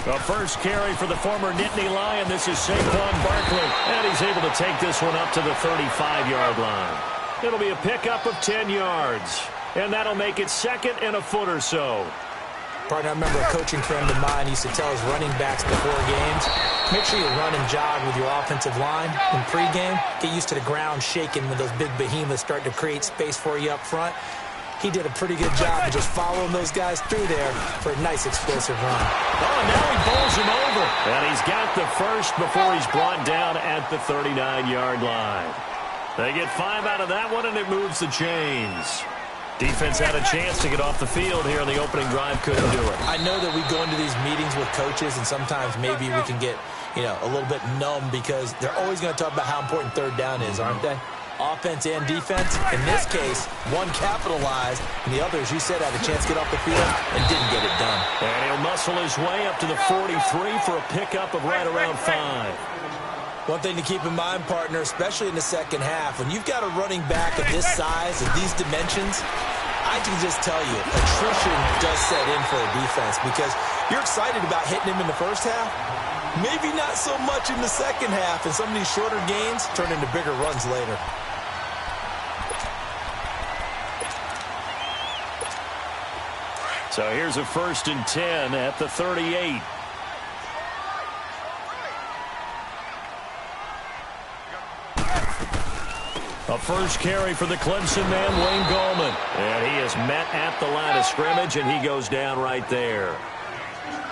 The first carry for the former Nittany Lion. This is Saquon Barkley. And he's able to take this one up to the 35-yard line. It'll be a pickup of 10 yards. And that'll make it second and a foot or so. Partner, I remember a coaching friend of mine used to tell his running backs before games, make sure you run and jog with your offensive line in pregame. Get used to the ground shaking when those big behemoths start to create space for you up front. He did a pretty good job of just following those guys through there for a nice explosive run. Oh, and now he bowls him over. And he's got the first before he's brought down at the 39-yard line. They get 5 out of that one, and it moves the chains. Defense had a chance to get off the field here in the opening drive. Couldn't do it. I know that we go into these meetings with coaches, and sometimes maybe we can get, a little bit numb because they're always going to talk about how important third down is, aren't they? Offense and defense. In this case, one capitalized, and the other, as you said, had a chance to get off the field and didn't get it done. And he'll muscle his way up to the 43 for a pickup of right around 5. One thing to keep in mind, partner, especially in the second half, when you've got a running back of this size, of these dimensions, I can just tell you, attrition does set in for a defense because you're excited about hitting him in the first half. Maybe not so much in the second half, and some of these shorter gains turn into bigger runs later. So here's a 1st and 10 at the 38. A first carry for the Clemson man, Wayne Gallman. And he is met at the line of scrimmage, and he goes down right there.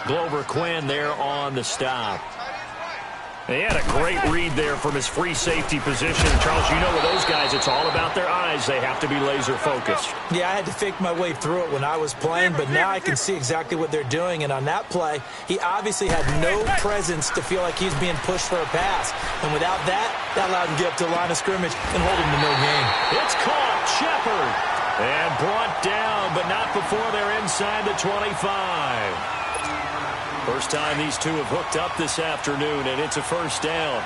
Glover Quinn there on the stop. He had a great read there from his free safety position. Charles, you know with those guys, it's all about their eyes. They have to be laser focused. Yeah, I had to fake my way through it when I was playing, but now I can see exactly what they're doing. And on that play, he obviously had no presence to feel like he's being pushed for a pass. And without that, that allowed him to get up to the line of scrimmage and hold him to no gain. It's caught. Shepard. And brought down, but not before they're inside the 25. First time these two have hooked up this afternoon, and it's a first down.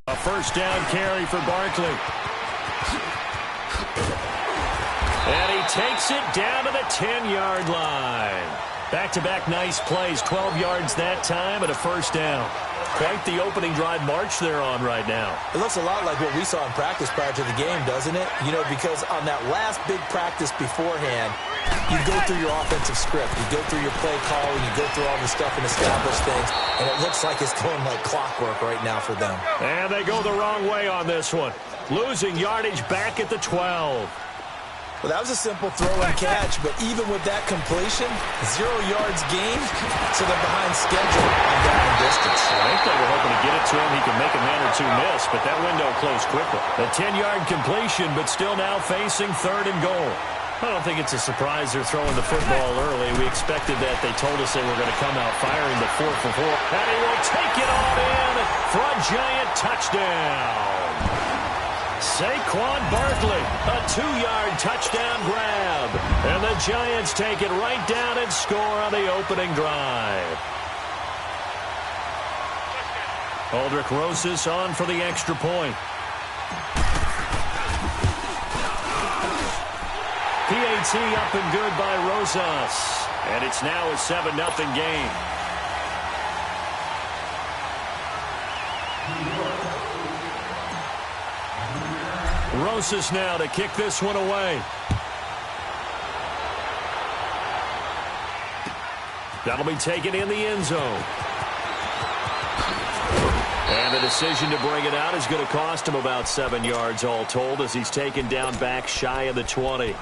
A first down carry for Barkley. And he takes it down to the 10-yard line. Back-to-back nice plays, 12 yards that time and a first down. Quite the opening drive march they're on right now. It looks a lot like what we saw in practice prior to the game, doesn't it? Because on that last big practice beforehand, you go through your offensive script. You go through your play calling. You go through all the stuff and establish things. And it looks like it's going like clockwork right now for them. And they go the wrong way on this one. Losing yardage back at the 12. Well, that was a simple throw and catch, but even with that completion, 0 yards gained, so they're behind schedule on down and distance. I think they were hoping to get it to him. He could make a man or two miss, but that window closed quickly. A 10-yard completion, but still now facing 3rd and goal. I don't think it's a surprise they're throwing the football early. We expected that. They told us they were going to come out firing the 4 for 4. And he will take it on in for a giant touchdown. Saquon Barkley, a 2-yard touchdown grab. And the Giants take it right down and score on the opening drive. Aldrich Rosas on for the extra point. PAT up and good by Rosas. And it's now a 7-0 game. Rosas now to kick this one away. That'll be taken in the end zone. And the decision to bring it out is going to cost him about 7 yards all told as he's taken down back shy of the 20.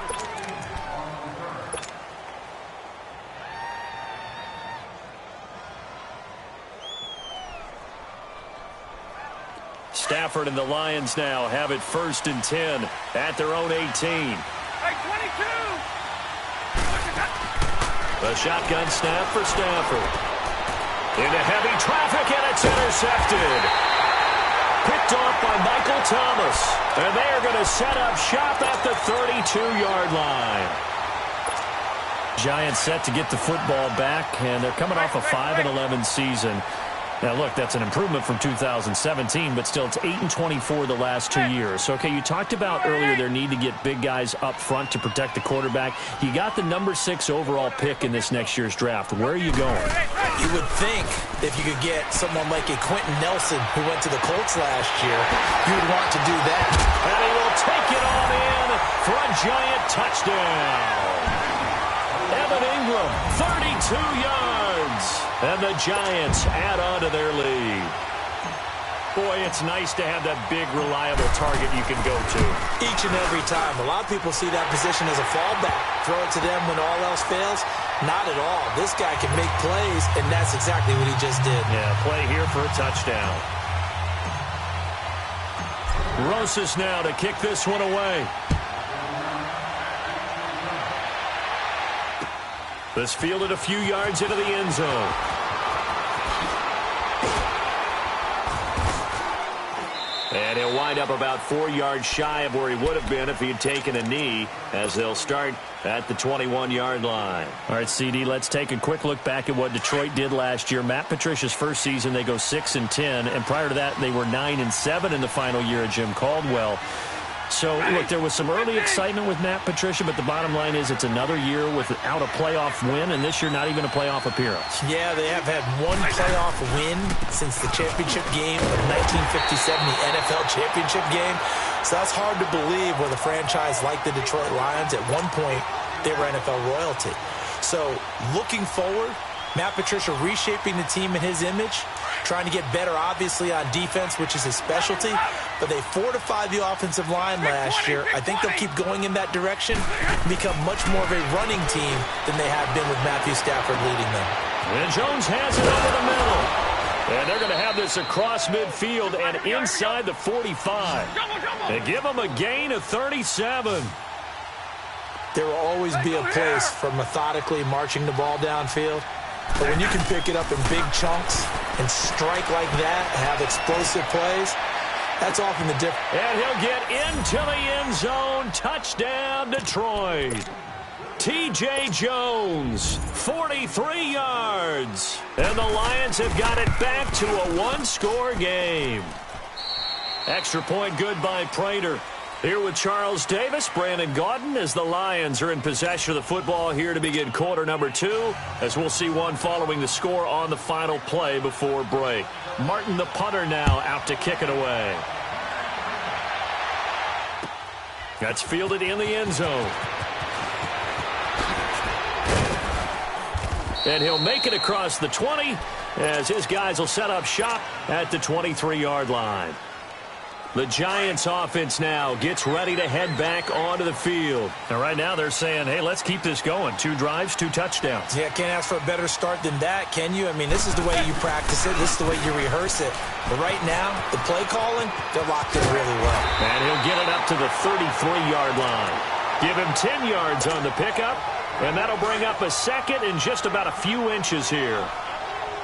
Stafford and the Lions now have it 1st and 10 at their own 18. Hey, 22! The shotgun snap for Stafford. Into heavy traffic, and it's intercepted. Picked off by Michael Thomas. And they are going to set up shop at the 32-yard line. Giants set to get the football back, and they're coming off a 5-11 season. Now, look, that's an improvement from 2017, but still it's 8-24 the last 2 years. Okay, you talked about earlier their need to get big guys up front to protect the quarterback. You got the number 6 overall pick in this next year's draft. Where are you going? You would think if you could get someone like a Quentin Nelson who went to the Colts last year, you would want to do that. And he will take it on in for a giant touchdown. Evan Ingram, 32 yards. And the Giants add on to their lead. Boy, it's nice to have that big, reliable target you can go to. Each and every time. A lot of people see that position as a fallback. Throw it to them when all else fails. Not at all. This guy can make plays, and that's exactly what he just did. Yeah, play here for a touchdown. Rosas now to kick this one away. This fielded a few yards into the end zone. And he'll wind up about 4 yards shy of where he would have been if he had taken a knee, as they'll start at the 21-yard line. All right, CD, let's take a quick look back at what Detroit did last year. Matt Patricia's first season, they go 6-10, and prior to that, they were 9-7 in the final year of Jim Caldwell. So, look, there was some early excitement with Matt Patricia, but the bottom line is it's another year without a playoff win, and this year not even a playoff appearance. Yeah, they have had one playoff win since the championship game of 1957, the NFL championship game. So that's hard to believe with a franchise like the Detroit Lions. At one point, they were NFL royalty. So, looking forward, Matt Patricia reshaping the team in his image, trying to get better, obviously, on defense, which is his specialty. But they fortified the offensive line last year. I think they'll keep going in that direction and become much more of a running team than they have been with Matthew Stafford leading them. And Jones has it over the middle. And they're going to have this across midfield and inside the 45. They give them a gain of 37. There will always be a place for methodically marching the ball downfield. But when you can pick it up in big chunks and strike like that, have explosive plays, that's often the difference. And he'll get into the end zone. Touchdown, Detroit. T.J. Jones, 43 yards. And the Lions have got it back to a one-score game. Extra point good by Prater. Here with Charles Davis, Brandon Gaudin, as the Lions are in possession of the football here to begin quarter number 2, as we'll see one following the score on the final play before break. Martin, the punter, now out to kick it away. That's fielded in the end zone. And he'll make it across the 20, as his guys will set up shop at the 23-yard line. The Giants offense now gets ready to head back onto the field. And right now they're saying, hey, let's keep this going. 2 drives, 2 touchdowns. Yeah, can't ask for a better start than that, can you? I mean, this is the way you practice it. This is the way you rehearse it. But right now, the play calling, they're locked in really well. And he'll get it up to the 33-yard line. Give him 10 yards on the pickup, and that'll bring up a second in just about a few inches here.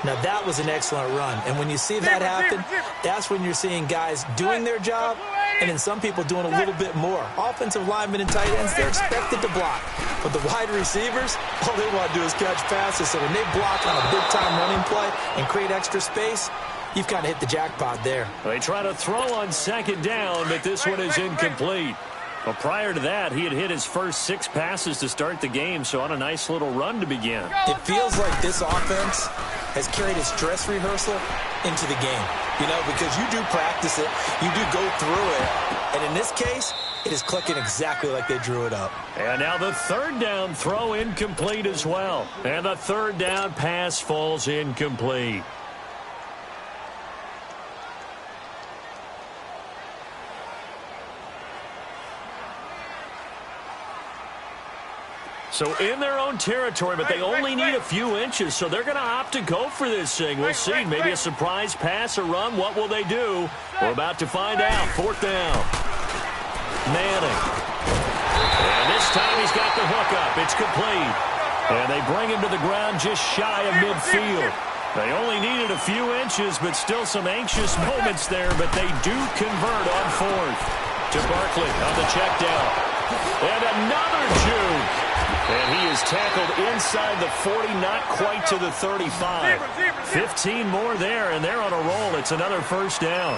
Now, that was an excellent run. And when you see that happen, that's when you're seeing guys doing their job and then some people doing a little bit more. Offensive linemen and tight ends, they're expected to block. But the wide receivers, all they want to do is catch passes. So when they block on a big-time running play and create extra space, you've kind of hit the jackpot there. They try to throw on second down, but this one is incomplete. Well, prior to that, he had hit his first 6 passes to start the game, so on a nice little run to begin. It feels like this offense has carried its dress rehearsal into the game, you know, because you do practice it, you do go through it, and in this case, it is clicking exactly like they drew it up. And now the third down throw incomplete as well. And the third down pass falls incomplete. So in their own territory, but they only need a few inches, so they're going to opt to go for this thing. We'll see. Maybe a surprise pass or run. What will they do? We're about to find out. 4th down. Manning. And this time he's got the hook up. It's complete. And they bring him to the ground just shy of midfield. They only needed a few inches, but still some anxious moments there, but they do convert on 4th. To Barkley on the check down. And another juke. And he is tackled inside the 40, not quite to the 35. 15 more there, and they're on a roll. It's another first down.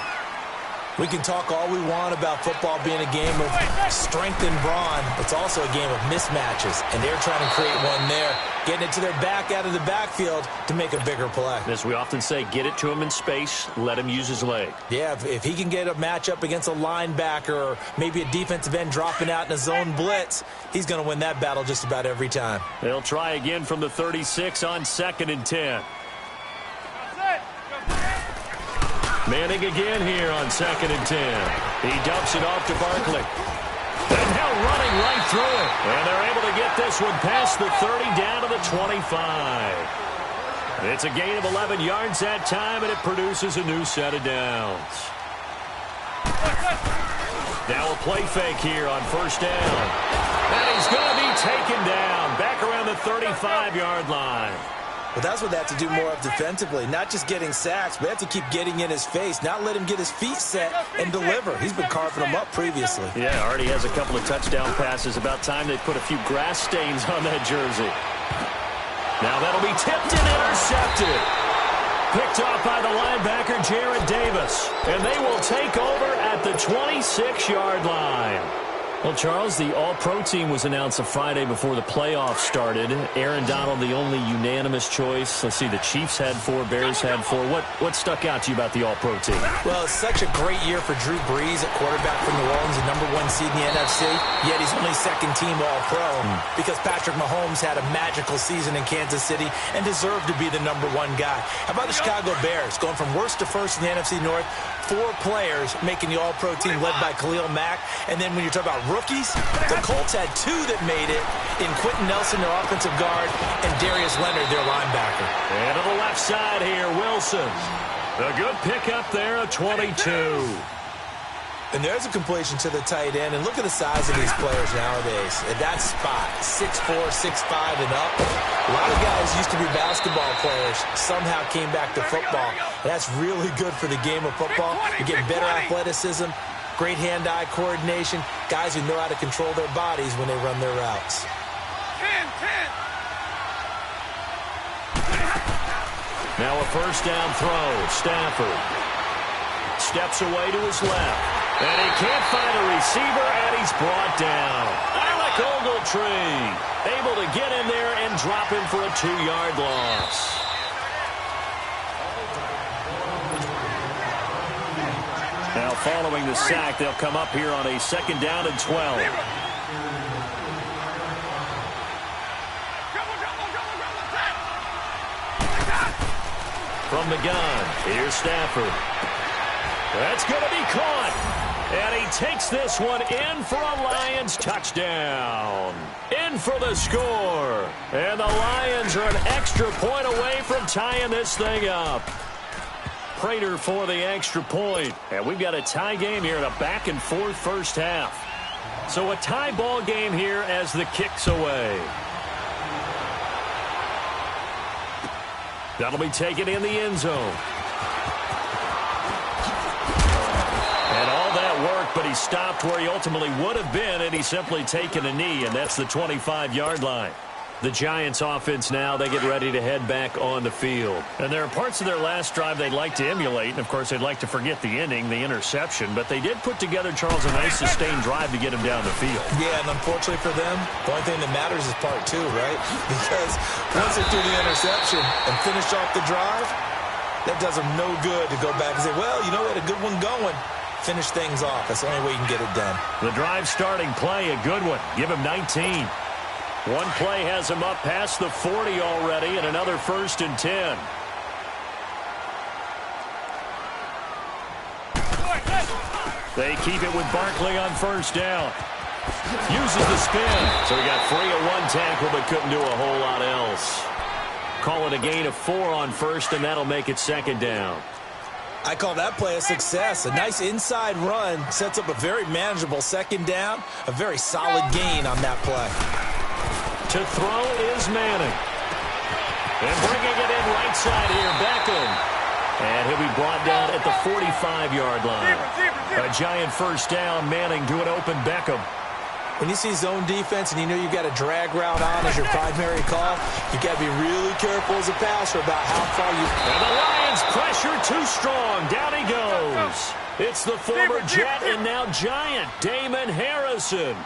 We can talk all we want about football being a game of strength and brawn. It's also a game of mismatches, and they're trying to create one there, getting it to their back out of the backfield to make a bigger play. As we often say, get it to him in space, let him use his leg. Yeah, if he can get a matchup against a linebacker or maybe a defensive end dropping out in a zone blitz, he's going to win that battle just about every time. They'll try again from the 36 on 2nd and 10. Manning again here on 2nd and 10. He dumps it off to Barkley. And now running right through it. And they're able to get this one past the 30 down to the 25. It's a gain of 11 yards that time, and it produces a new set of downs. Now a play fake here on first down. And he's going to be taken down back around the 35-yard line. But that's what they have to do more of defensively, not just getting sacks, but they have to keep getting in his face, not let him get his feet set and deliver. He's been carving them up previously. Yeah, already has a couple of touchdown passes. About time they put a few grass stains on that jersey. Now that'll be tipped and intercepted. Picked off by the linebacker, Jarrett Davis. And they will take over at the 26-yard line. Well, Charles, the All-Pro team was announced a Friday before the playoffs started. Aaron Donald, the only unanimous choice. Let's see, the Chiefs had 4, Bears had 4. What stuck out to you about the All-Pro team? Well, it's such a great year for Drew Brees at quarterback for New Orleans, the #1 seed in the NFC. Yet he's only second-team All-Pro because Patrick Mahomes had a magical season in Kansas City and deserved to be the #1 guy. How about the Chicago Bears going from worst to first in the NFC North? 4 players making the All-Pro team led by Khalil Mack. And then when you talk about rookies, the Colts had 2 that made it in Quentin Nelson, their offensive guard, and Darius Leonard, their linebacker. And to the left side here, Wilson. A good pickup there, a 22. And there's a completion to the tight end. And look at the size of these players nowadays. At that spot, 6'4", 6'5", and up. A lot of guys used to be basketball players, somehow came back to football. And that's really good for the game of football. You get better athleticism, great hand-eye coordination, guys who know how to control their bodies when they run their routes. 10. Now a first down throw. Stafford steps away to his left. And he can't find a receiver, and he's brought down. Alec Ogletree able to get in there and drop him for a 2-yard loss. Now following the sack, they'll come up here on a 2nd down and 12. From the gun, here's Stafford. That's going to be caught. And he takes this one in for a Lions touchdown. In for the score. And the Lions are an extra point away from tying this thing up. Prater for the extra point. And we've got a tie game here in a back-and-forth first half. So a tie ball game here as the kick's away. That'll be taken in the end zone. And all that work, but he stopped where he ultimately would have been, and he's simply taken a knee, and that's the 25-yard line. The Giants offense now, they get ready to head back on the field. And there are parts of their last drive they'd like to emulate, and of course they'd like to forget the ending, the interception, but they did put together, Charles, a nice sustained drive to get him down the field. Yeah, and unfortunately for them, the only thing that matters is part 2, right? Because once they threw the interception and finished off the drive, that does them no good to go back and say, well, you know, we had a good one going. Finish things off. That's the only way you can get it done. The drive starting play, a good one. Give him 19. One play has him up past the 40 already, and another 1st and 10. They keep it with Barkley on first down. Uses the spin. So he got free of one tackle, but couldn't do a whole lot else. Call it a gain of 4 on first, and that'll make it 2nd down. I call that play a success. A nice inside run sets up a very manageable 2nd down. A very solid gain on that play. To throw is Manning. And bringing it in right side here, Beckham. And he'll be brought down at the 45-yard line. A giant first down, Manning to an open Beckham. When you see zone defense and you know you've got a drag route on as your primary call, you got to be really careful as a passer about how far you... And the Lions pressure too strong. Down he goes. It's the former Jet and now Giant, Damon Harrison.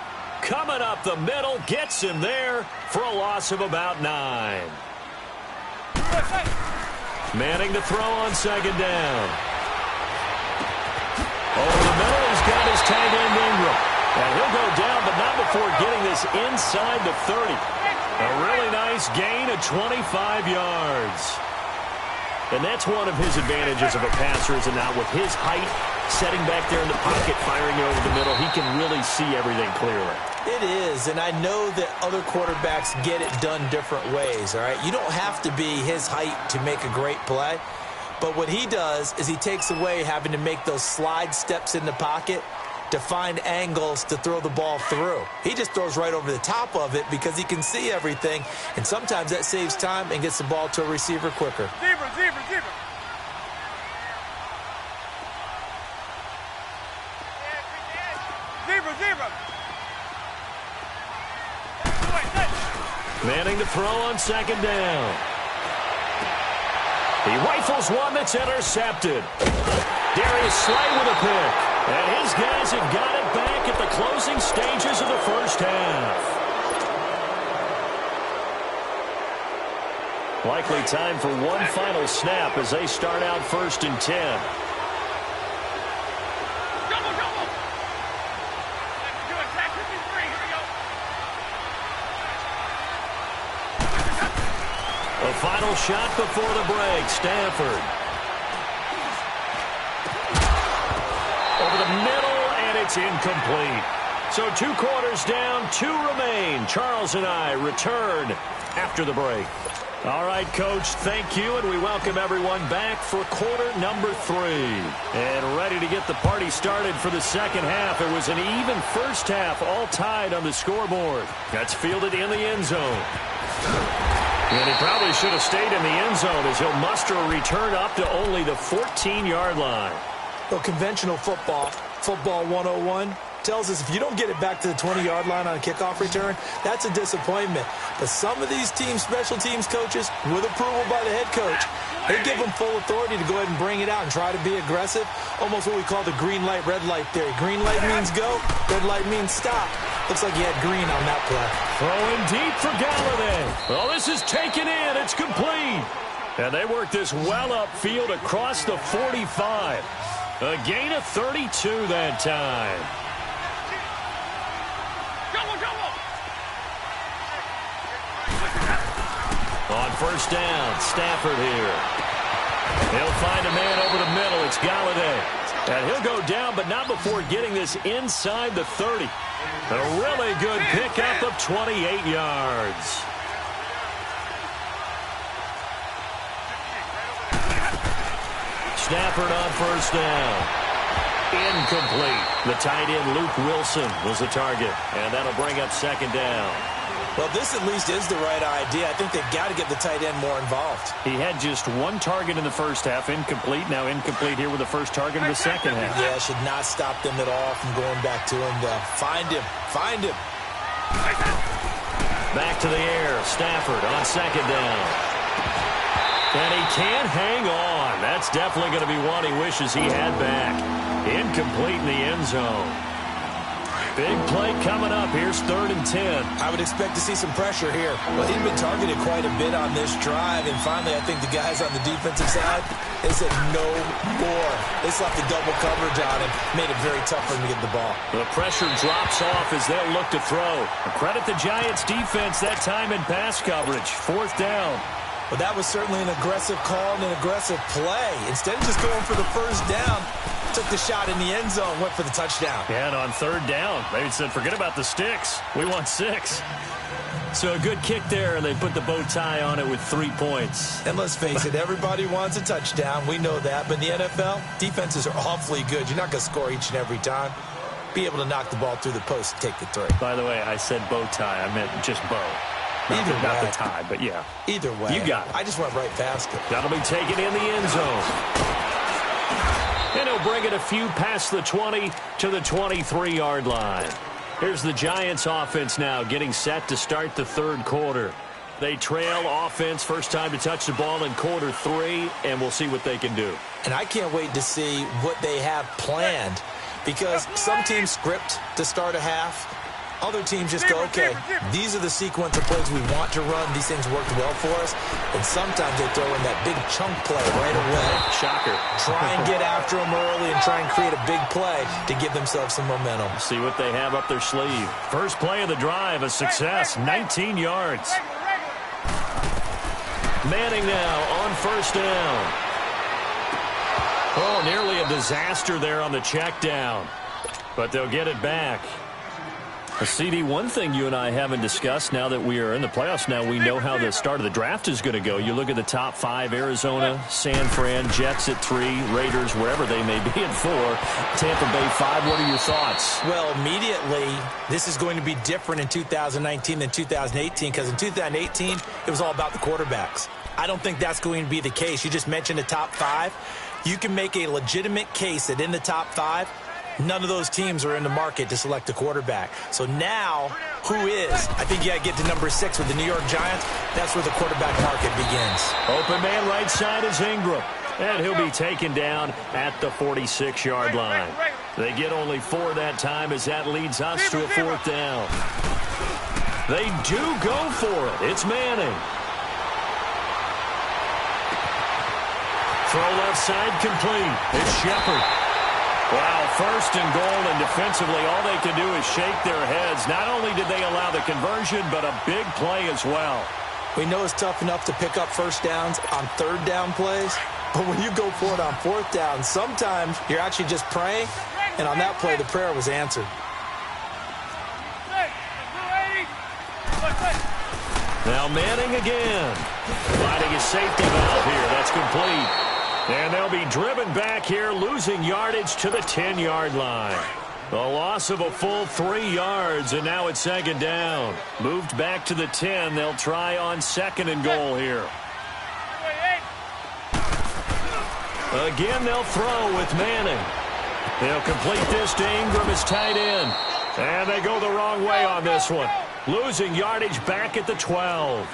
Coming up the middle, gets him there for a loss of about 9. Manning to throw on second down. Over the middle, he's got his tight end Ingram. And he'll go down, but not before getting this inside the 30. A really nice gain of 25 yards. And that's one of his advantages of a passer, is it not? With his height, setting back there in the pocket, firing it over the middle, he can really see everything clearly. It is, and I know that other quarterbacks get it done different ways, all right? You don't have to be his height to make a great play. But what he does is he takes away having to make those slide steps in the pocket to find angles to throw the ball through. He just throws right over the top of it because he can see everything, and sometimes that saves time and gets the ball to a receiver quicker. Zebra. Manning to throw on second down. He rifles one that's intercepted. Darius Slay with a pick. And his guys have got it back at the closing stages of the first half. Likely time for one final snap as they start out 1st and 10. The final shot before the break. Stanford. Over the middle, and it's incomplete. So 2 quarters down, 2 remain. Charles and I return after the break. All right, Coach, thank you, and we welcome everyone back for quarter number 3. And ready to get the party started for the second half. It was an even first half, all tied on the scoreboard. That's fielded in the end zone. And he probably should have stayed in the end zone as he'll muster a return up to only the 14-yard line. Well, conventional football 101, tells us if you don't get it back to the 20-yard line on a kickoff return, that's a disappointment. But some of these teams, special teams coaches, with approval by the head coach, they give them full authority to go ahead and bring it out and try to be aggressive. Almost what we call the green light, red light theory. Green light means go, red light means stop. Looks like he had green on that play. Throwing deep for Galladay. Well, this is taken in. It's complete. And they work this well upfield across the 45. A gain of 32 that time. On first down, Stafford here. He'll find a man over the middle. It's Galladay. And he'll go down, but not before getting this inside the 30. A really good pickup of 28 yards. Stafford on first down. Incomplete. The tight end, Luke Wilson, was the target. And that'll bring up second down. Well, this at least is the right idea. I think they've got to get the tight end more involved. He had just 1 target in the first half. Incomplete. Now incomplete here with the first target in the second half. Yeah, should not stop them at all from going back to him. Find him. Find him. Back to the air. Stafford on second down. And he can't hang on. That's definitely going to be one he wishes he had back. Incomplete in the end zone. Big play coming up. Here's 3rd and 10. I would expect to see some pressure here. Well, he'd been targeted quite a bit on this drive, and finally I think the guys on the defensive side, they said no more. They slapped the double coverage on him, made it very tough for him to get the ball. The pressure drops off as they'll look to throw. Credit the Giants defense that time in pass coverage. 4th down. But that was certainly an aggressive call and an aggressive play. Instead of just going for the first down, took the shot in the end zone, went for the touchdown. And on 3rd down, they said, forget about the sticks. We want 6. So a good kick there, and they put the bow tie on it with 3 points. And let's face it, everybody wants a touchdown. We know that. But in the NFL, defenses are awfully good. You're not going to score each and every time. Be able to knock the ball through the post and take the 3. By the way, I said bow tie. I meant just bow. Not the tie, but yeah. Either way. You got it. I just went right past it. That'll be taken in the end zone. And he'll bring it a few past the 20 to the 23-yard line. Here's the Giants offense now getting set to start the third quarter. They trail offense, first time to touch the ball in quarter 3, and we'll see what they can do. And I can't wait to see what they have planned, because some teams script to start a half. Other teams just go, okay, these are the sequence of plays we want to run. These things worked well for us. And sometimes they throw in that big chunk play right away. Shocker. Try and get after them early and try and create a big play to give themselves some momentum. See what they have up their sleeve. First play of the drive, a success, 19 yards. Manning now on first down. Oh, nearly a disaster there on the check down. But they'll get it back. CD, one thing you and I haven't discussed now that we are in the playoffs now, we know how the start of the draft is going to go. You look at the top 5, Arizona, San Fran, Jets at 3, Raiders, wherever they may be at 4, Tampa Bay 5. What are your thoughts? Well, immediately, this is going to be different in 2019 than 2018, because in 2018, it was all about the quarterbacks. I don't think that's going to be the case. You just mentioned the top 5. You can make a legitimate case that in the top 5, none of those teams are in the market to select a quarterback. So now, who is? I think you got to get to number 6 with the New York Giants. That's where the quarterback market begins. Open man right side is Ingram. And he'll be taken down at the 46-yard line. They get only 4 that time as that leads us to a 4th down. They do go for it. It's Manning. Throw left side complete. It's Shepard. Wow, first and goal, and defensively all they can do is shake their heads. Not only did they allow the conversion, but a big play as well. We know it's tough enough to pick up first downs on third down plays, but when you go for it on fourth down, sometimes you're actually just praying, and on that play, the prayer was answered. Now Manning again. Finding his safety valve here. That's complete. And they'll be driven back here, losing yardage to the 10-yard line. A loss of a full 3 yards, and now it's second down. Moved back to the 10. They'll try on second and goal here. Again, they'll throw with Manning. They'll complete this to Ingram as tight end. And they go the wrong way on this one. Losing yardage back at the 12.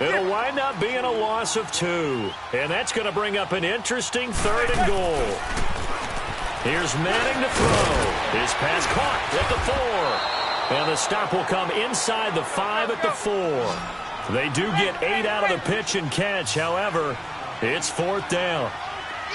It'll wind up being a loss of 2. And that's going to bring up an interesting third and goal. Here's Manning to throw. His pass caught at the 4. And the stop will come inside the 5 at the 4. They do get 8 out of the pitch and catch. However, it's 4th down.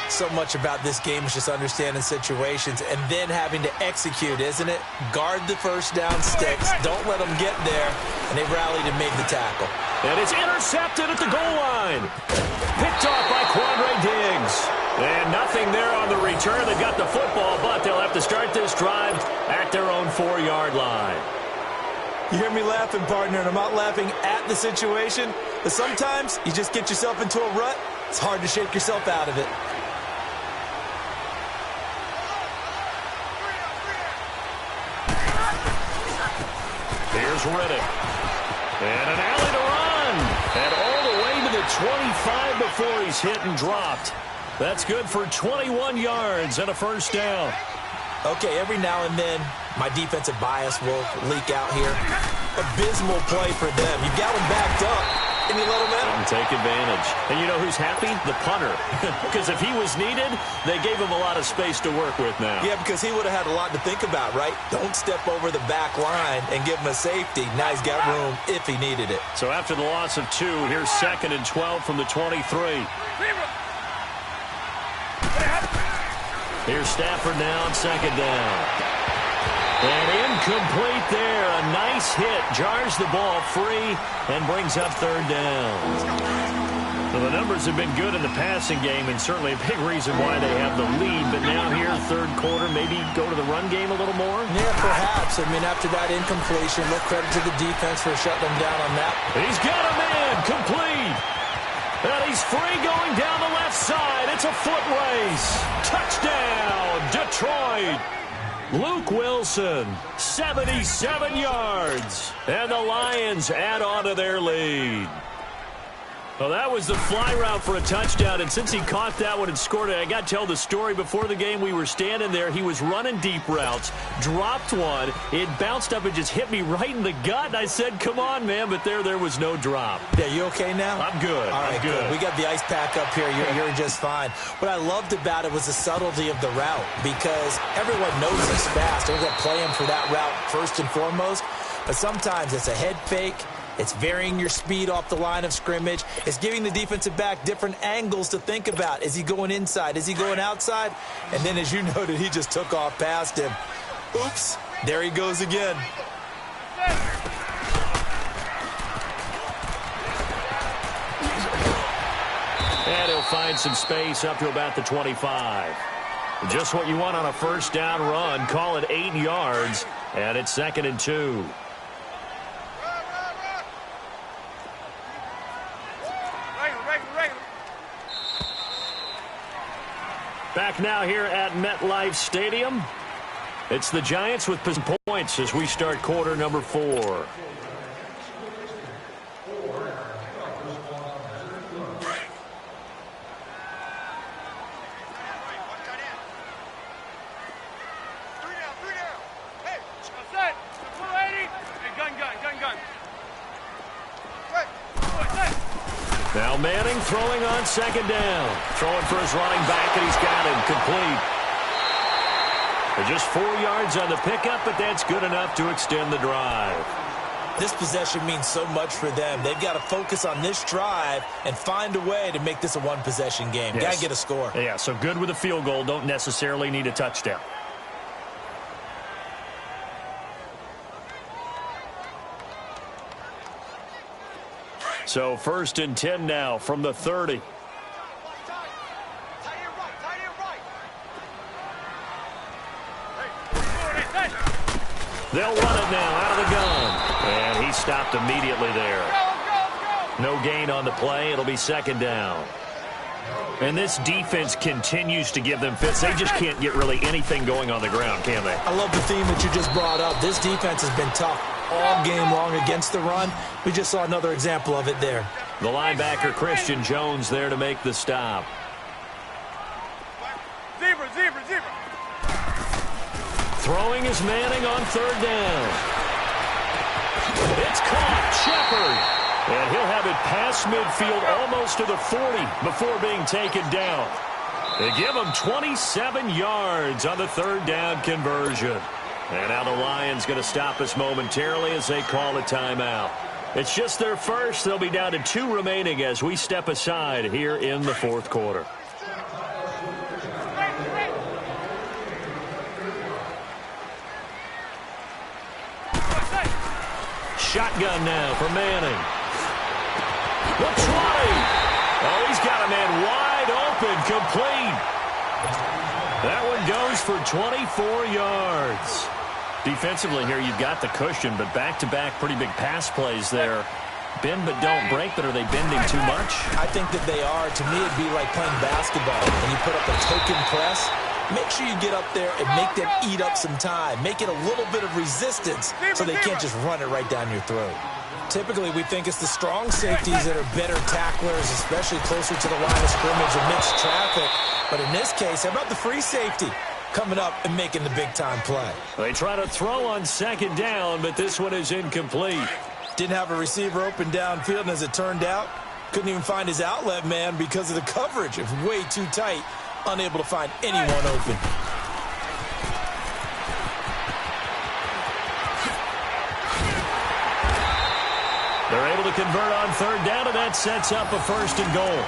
So much about this game is just understanding situations and then having to execute, isn't it? Guard the first down sticks. Don't let them get there. And they rallied and made the tackle. And it's intercepted at the goal line. Picked off by Quandre Diggs. And nothing there on the return. They got the football, but they'll have to start this drive at their own 4-yard line. You hear me laughing, partner, and I'm not laughing at the situation. But sometimes you just get yourself into a rut. It's hard to shake yourself out of it. Here's Riddick. And an alley to run. And all the way to the 25 before he's hit and dropped. That's good for 21 yards and a first down. Okay, every now and then, my defensive bias will leak out here. Abysmal play for them. You've got them backed up. And you let him in. And take advantage. And you know who's happy? The punter. Because if he was needed, they gave him a lot of space to work with now. Yeah, because he would have had a lot to think about, right? Don't step over the back line and give him a safety. Now he's got room if he needed it. So after the loss of 2, here's 2nd and 12 from the 23. Here's Stafford now on 2nd down. And incomplete there. A nice hit. Jars the ball free and brings up 3rd down. So the numbers have been good in the passing game and certainly a big reason why they have the lead. But now here, 3rd quarter, maybe go to the run game a little more? Yeah, perhaps. I mean, after that incompletion, look credit to the defense for shutting them down on that. He's got a man. Complete. And he's free going down the left side. It's a foot race. Touchdown, Detroit. Luke Wilson, 77 yards. And the Lions add on to their lead. Well, that was the fly route for a touchdown, and since he caught that one and scored it, I got to tell the story. Before the game, we were standing there. He was running deep routes, dropped one. It bounced up and just hit me right in the gut, and I said, come on, man, but there was no drop. Yeah, you okay now? I'm good. All right, I'm good. We got the ice pack up here. You're just fine. What I loved about it was the subtlety of the route, because everyone knows he's fast. They're going to play him for that route first and foremost, but sometimes it's a head fake. It's varying your speed off the line of scrimmage. It's giving the defensive back different angles to think about. Is he going inside? Is he going outside? And then, as you noted, he just took off past him. Oops, there he goes again. And he'll find some space up to about the 25. Just what you want on a first down run. Call it 8 yards, and it's 2nd and 2. Back now here at MetLife Stadium. It's the Giants with points as we start quarter number 4. Now Manning throwing on 2nd down. Throwing for his running back, and he's got him complete. Just 4 yards on the pickup, but that's good enough to extend the drive. This possession means so much for them. They've got to focus on this drive and find a way to make this a one-possession game. Yes. Got to get a score. Yeah, so good with a field goal. Don't necessarily need a touchdown. So 1st and 10 now from the 30. They'll run it now out of the gun. And he stopped immediately there. No gain on the play. It'll be 2nd down. And this defense continues to give them fits. They just can't get really anything going on the ground, can they? I love the theme that you just brought up. This defense has been tough all game long against the run. We just saw another example of it there. The linebacker, Christian Jones, there to make the stop. Zebra. Throwing is Manning on 3rd down. It's caught. Shepard. And he'll have it past midfield almost to the 40 before being taken down. They give him 27 yards on the 3rd down conversion. And now the Lions going to stop us momentarily as they call a timeout. It's just their first. They'll be down to 2 remaining as we step aside here in the 4th quarter. Shotgun now for Manning. The try. Oh, he's got a man wide open, complete. That one goes for 24 yards. Defensively here, you've got the cushion, but back-to-back pretty big pass plays there. Bend but don't break, but are they bending too much? I think that they are. To me, it'd be like playing basketball. When you put up a token press, make sure you get up there and make them eat up some time. Make it a little bit of resistance so they can't just run it right down your throat. Typically, we think it's the strong safeties that are better tacklers, especially closer to the line of scrimmage amidst traffic. But in this case, how about the free safety coming up and making the big-time play? They try to throw on 2nd down, but this one is incomplete. Didn't have a receiver open downfield, and as it turned out, couldn't even find his outlet man because of the coverage. It was way too tight, unable to find anyone open. They're able to convert on 3rd down, and that sets up a 1st and goal.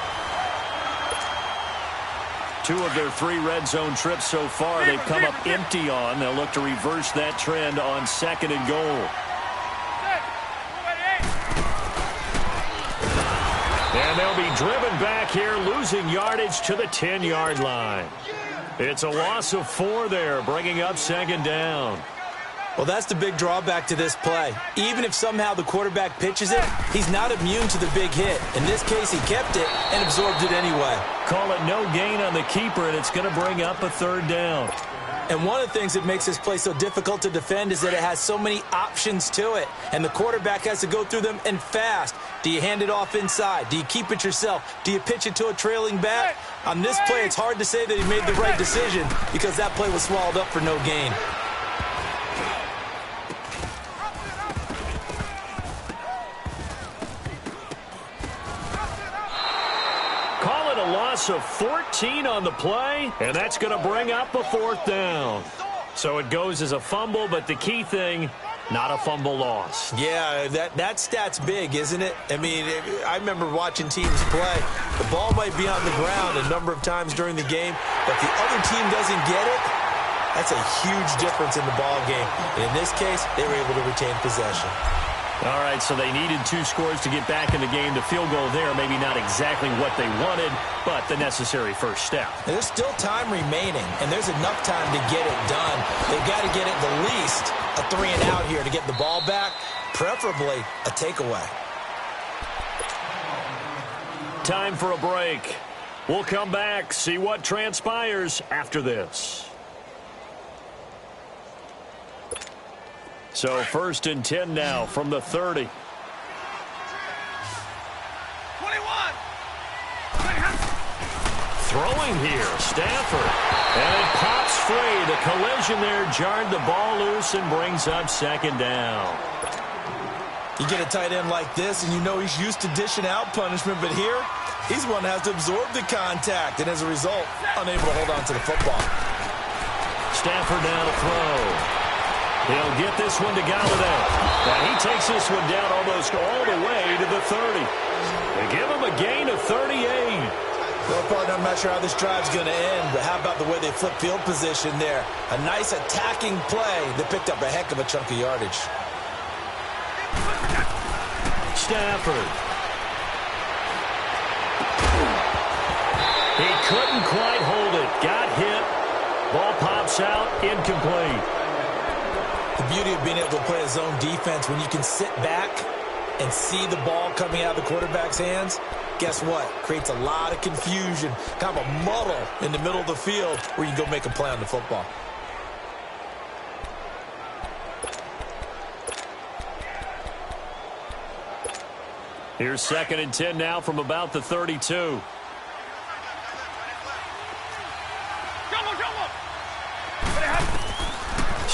2 of their 3 red zone trips so far, they've come up empty on. They'll look to reverse that trend on 2nd and goal. And they'll be driven back here, losing yardage to the 10-yard line. It's a loss of 4 there, bringing up 2nd down. Well, that's the big drawback to this play. Even if somehow the quarterback pitches it, he's not immune to the big hit. In this case, he kept it and absorbed it anyway. Call it no gain on the keeper, and it's going to bring up a 3rd down. And one of the things that makes this play so difficult to defend is that it has so many options to it, and the quarterback has to go through them and fast. Do you hand it off inside? Do you keep it yourself? Do you pitch it to a trailing back? On this play, it's hard to say that he made the right decision because that play was swallowed up for no gain. Call it a loss of 14 on the play, and that's going to bring up a 4th down. So it goes as a fumble, but the key thing, not a fumble loss. Yeah, that stat's big, isn't it? I mean, I remember watching teams play. The ball might be on the ground a number of times during the game, but the other team doesn't get it. That's a huge difference in the ball game. And in this case, they were able to retain possession. All right, so they needed 2 scores to get back in the game. The field goal there, maybe not exactly what they wanted, but the necessary first step. And there's still time remaining, and there's enough time to get it done. They've got to get it the least a 3-and-out here to get the ball back, preferably a takeaway. Time for a break. We'll come back, see what transpires after this. So 1st and 10 now from the 30. 21. Throwing here, Stafford. And it pops free. The collision there jarred the ball loose and brings up 2nd down. You get a tight end like this, and you know he's used to dishing out punishment, but here, he's one that has to absorb the contact, and as a result, unable to hold on to the football. Stafford now to throw. He'll get this one to Galladay. And he takes this one down almost all the way to the 30. They give him a gain of 38. Well, partner, I'm not sure how this drive's going to end, but how about the way they flip field position there? A nice attacking play that picked up a heck of a chunk of yardage. Stafford. He couldn't quite hold it. Got hit. Ball pops out. Incomplete. The beauty of being able to play a zone defense when you can sit back and see the ball coming out of the quarterback's hands, guess what? Creates a lot of confusion, kind of a muddle in the middle of the field where you can go make a play on the football. Here's 2nd and 10 now from about the 32.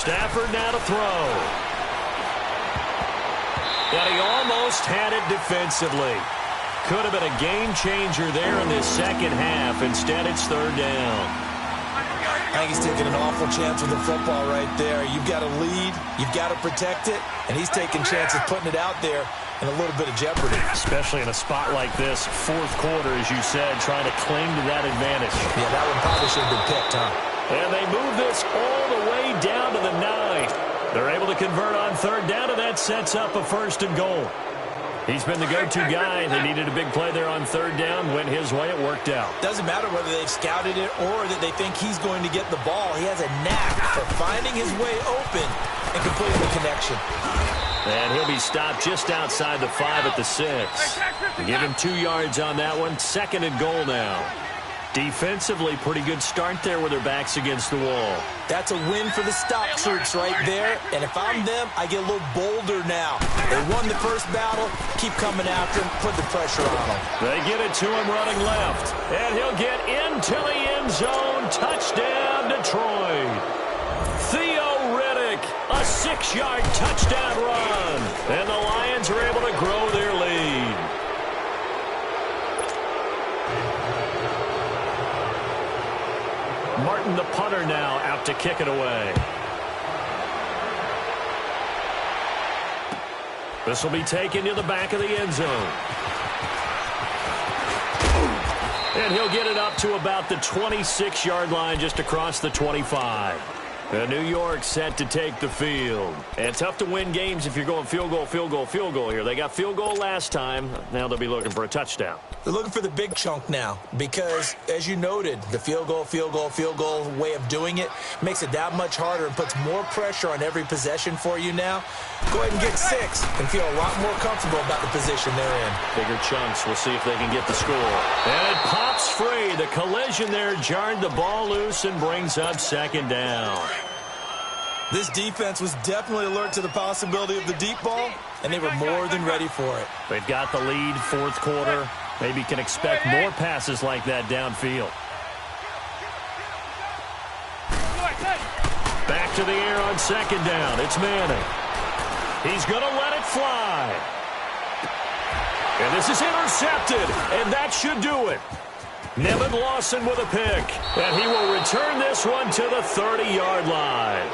Stafford now to throw. But he almost had it defensively. Could have been a game changer there in this 2nd half. Instead, it's 3rd down. I think he's taking an awful chance with the football right there. You've got to lead. You've got to protect it. And he's taking chances putting it out there in a little bit of jeopardy. Especially in a spot like this, 4th quarter, as you said, trying to cling to that advantage. Yeah, that one probably should have been picked, huh? And they move this all the way down to the 9. They're able to convert on 3rd down, and that sets up a 1st and goal. He's been the go-to guy. They needed a big play there on 3rd down. Went his way. It worked out. Doesn't matter whether they've scouted it or that they think he's going to get the ball. He has a knack for finding his way open and completing the connection. And he'll be stopped just outside the 5 at the 6. Give him 2 yards on that one. 2nd and goal now. Defensively, pretty good start there with their backs against the wall. That's a win for the stop troops right there. And if I'm them, I get a little bolder now. They won the first battle. Keep coming after him. Put the pressure on him. They get it to him running left. And he'll get into the end zone. Touchdown, Detroit. Theo Riddick, a 6-yard touchdown run. And the Lions are able to grow their lead. Martin, the punter, now out to kick it away. This will be taken to the back of the end zone. And he'll get it up to about the 26-yard line, just across the 25. And New York set to take the field. And tough to win games if you're going field goal, field goal, field goal here. They got field goal last time. Now they'll be looking for a touchdown. They're looking for the big chunk now because, as you noted, the field goal way of doing it makes it that much harder and puts more pressure on every possession for you now. Go ahead and get 6 and feel a lot more comfortable about the position they're in. Bigger chunks. We'll see if they can get the score. And it pops free. The collision there jarred the ball loose and brings up 2nd down. This defense was definitely alert to the possibility of the deep ball, and they were more than ready for it. They've got the lead, fourth quarter. Maybe can expect more passes like that downfield. Back to the air on second down. It's Manning. He's going to let it fly. And this is intercepted, and that should do it. Nevin Lawson with a pick, and he will return this one to the 30-yard line.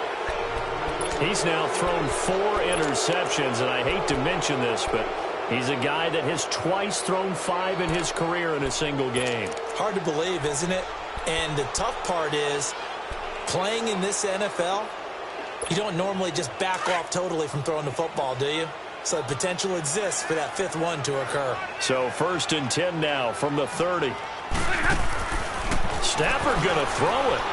He's now thrown 4 interceptions, and I hate to mention this, but he's a guy that has twice thrown 5 in his career in a single game. Hard to believe, isn't it? And the tough part is, playing in this NFL, you don't normally just back off totally from throwing the football, do you? So the potential exists for that 5th one to occur. So 1st and 10 now from the 30. Stafford going to throw it.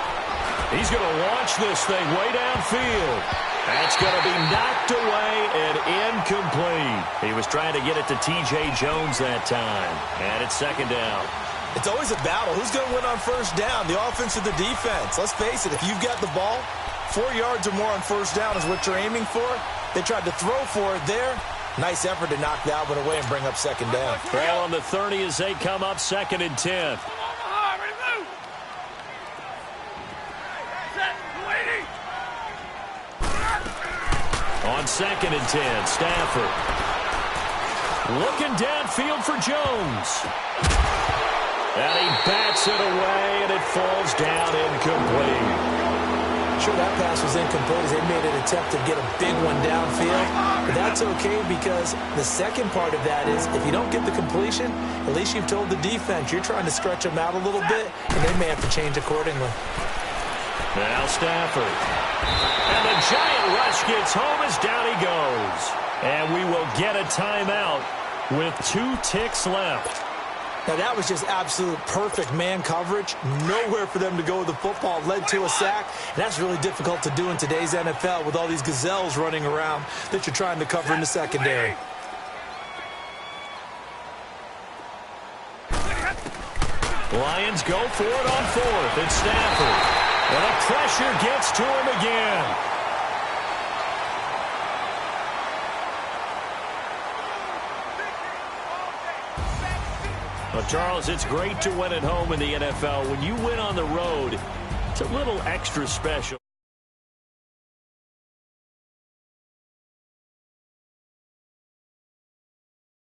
He's going to launch this thing way downfield. That's going to be knocked away and incomplete. He was trying to get it to T.J. Jones that time. And it's 2nd down. It's always a battle. Who's going to win on 1st down, the offense or the defense? Let's face it, if you've got the ball, 4 yards or more on 1st down is what you're aiming for. They tried to throw for it there. Nice effort to knock that one away and bring up 2nd down. Ball on the 30 as they come up 2nd and 10. On 2nd and 10, Stafford. Looking downfield for Jones. And he bats it away, and it falls down incomplete. Sure, that pass was incomplete as they made an attempt to get a big one downfield. But that's okay because the second part of that is if you don't get the completion, at least you've told the defense you're trying to stretch them out a little bit, and they may have to change accordingly. Now Stafford. And the giant rush gets home as down he goes. And we will get a timeout with 2 ticks left. Now, that was just absolute perfect man coverage. Nowhere for them to go with the football. Led to a sack. And that's really difficult to do in today's NFL with all these gazelles running around that you're trying to cover in the secondary. Lions go for it on 4th. It's Stafford. And the pressure gets to him again. Well, Charles, it's great to win at home in the NFL. When you win on the road, it's a little extra special.